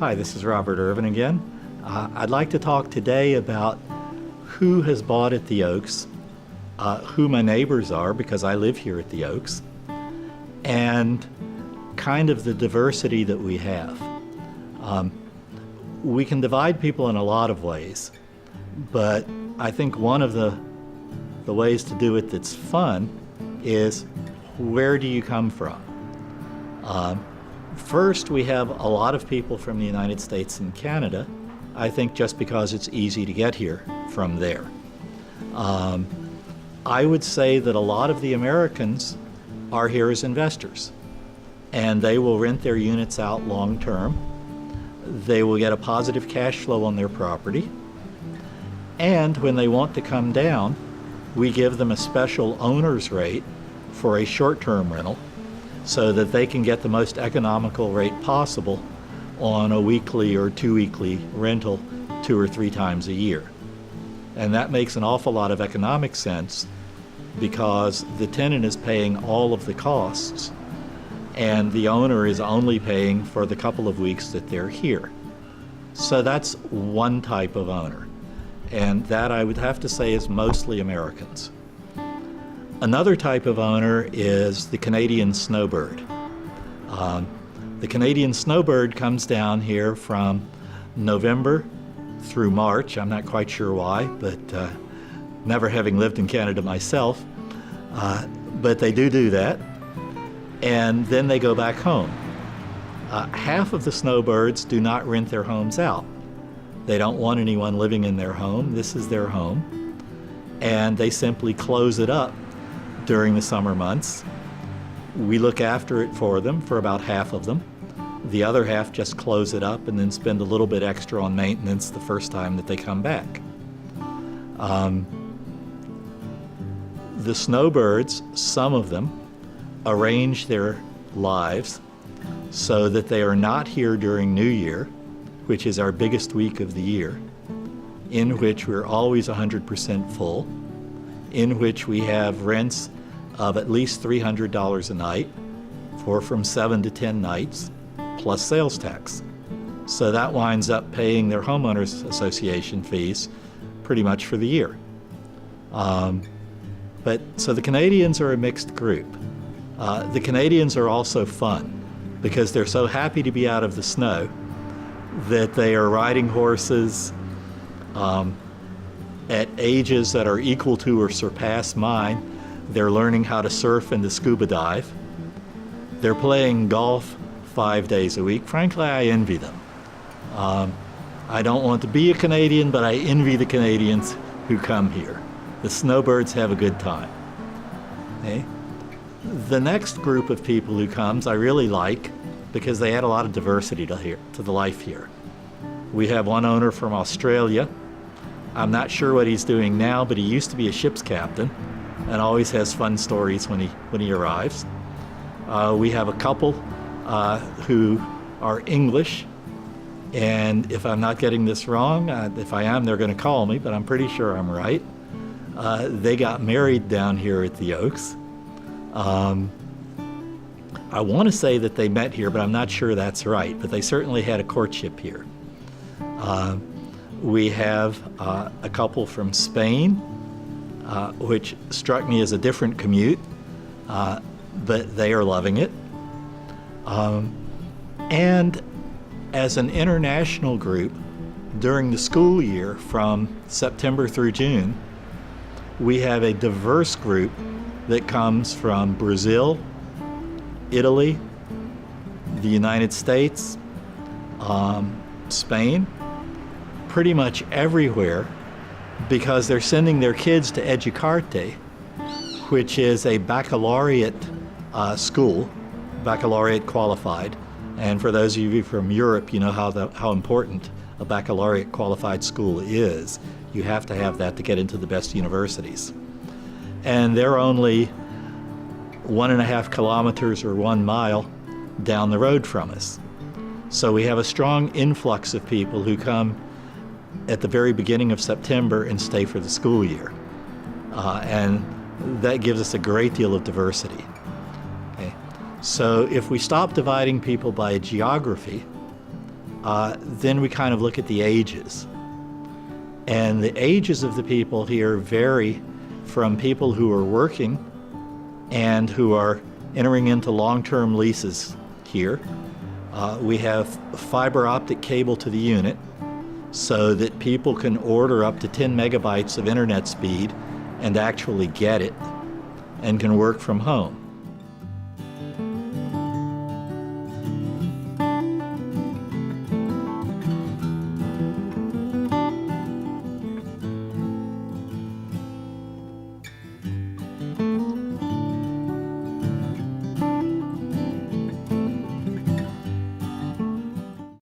Hi, this is Robert Irvin again. I'd like to talk today about who has bought at the Oaks, who my neighbors are because I live here at the Oaks, and kind of the diversity that we have. We can divide people in a lot of ways, but I think one of the ways to do it that's fun is where do you come from? First, we have a lot of people from the United States and Canada, I think just because it's easy to get here from there. I would say that a lot of the Americans are here as investors, and they will rent their units out long term. They will get a positive cash flow on their property, and when they want to come down, we give them a special owner's rate for a short-term rental so that they can get the most economical rate possible on a weekly or 2-weekly rental 2 or 3 times a year. And that makes an awful lot of economic sense because the tenant is paying all of the costs and the owner is only paying for the couple of weeks that they're here. So that's one type of owner, and that I would have to say is mostly Americans. Another type of owner is the Canadian snowbird. The Canadian snowbird comes down here from November through March. I'm not quite sure why, but never having lived in Canada myself, but they do that, and then they go back home. Half of the snowbirds do not rent their homes out. They don't want anyone living in their home. This is their home, and they simply close it up during the summer months. We look after it for them, for about half of them. The other half just close it up and then spend a little bit extra on maintenance the first time that they come back. The snowbirds, some of them, arrange their lives so that they are not here during New Year, which is our biggest week of the year, in which we're always 100% full, in which we have rents of at least $300 a night for from 7 to 10 nights, plus sales tax. So that winds up paying their homeowners association fees pretty much for the year. So the Canadians are a mixed group. The Canadians are also fun because they're so happy to be out of the snow that they are riding horses at ages that are equal to or surpass mine. They're learning how to surf and to scuba dive. They're playing golf 5 days a week. Frankly, I envy them. I don't want to be a Canadian, but I envy the Canadians who come here. The snowbirds have a good time. Okay? The next group of people who comes I really like because they add a lot of diversity to the life here. We have one owner from Australia. I'm not sure what he's doing now, but he used to be a ship's captain and always has fun stories when he arrives. We have a couple who are English, and if I'm not getting this wrong, if I am, they're going to call me, but I'm pretty sure I'm right. They got married down here at the Oaks. I want to say that they met here, but I'm not sure that's right, but they certainly had a courtship here. We have a couple from Spain, which struck me as a different commute, but they are loving it. And as an international group, during the school year from September through June, we have a diverse group that comes from Brazil, Italy, the United States, Spain, pretty much everywhere, because they're sending their kids to Educarte, which is a baccalaureate school, baccalaureate qualified. And for those of you from Europe, you know how important a baccalaureate qualified school is. You have to have that to get into the best universities. And they're only 1.5 kilometers or 1 mile down the road from us. So we have a strong influx of people who come at the very beginning of September and stay for the school year. And that gives us a great deal of diversity. Okay. So if we stop dividing people by geography, Then we kind of look at the ages. And the ages of the people here vary from people who are working and who are entering into long-term leases here. We have fiber optic cable to the unit so that people can order up to 10 megabytes of internet speed and actually get it and can work from home.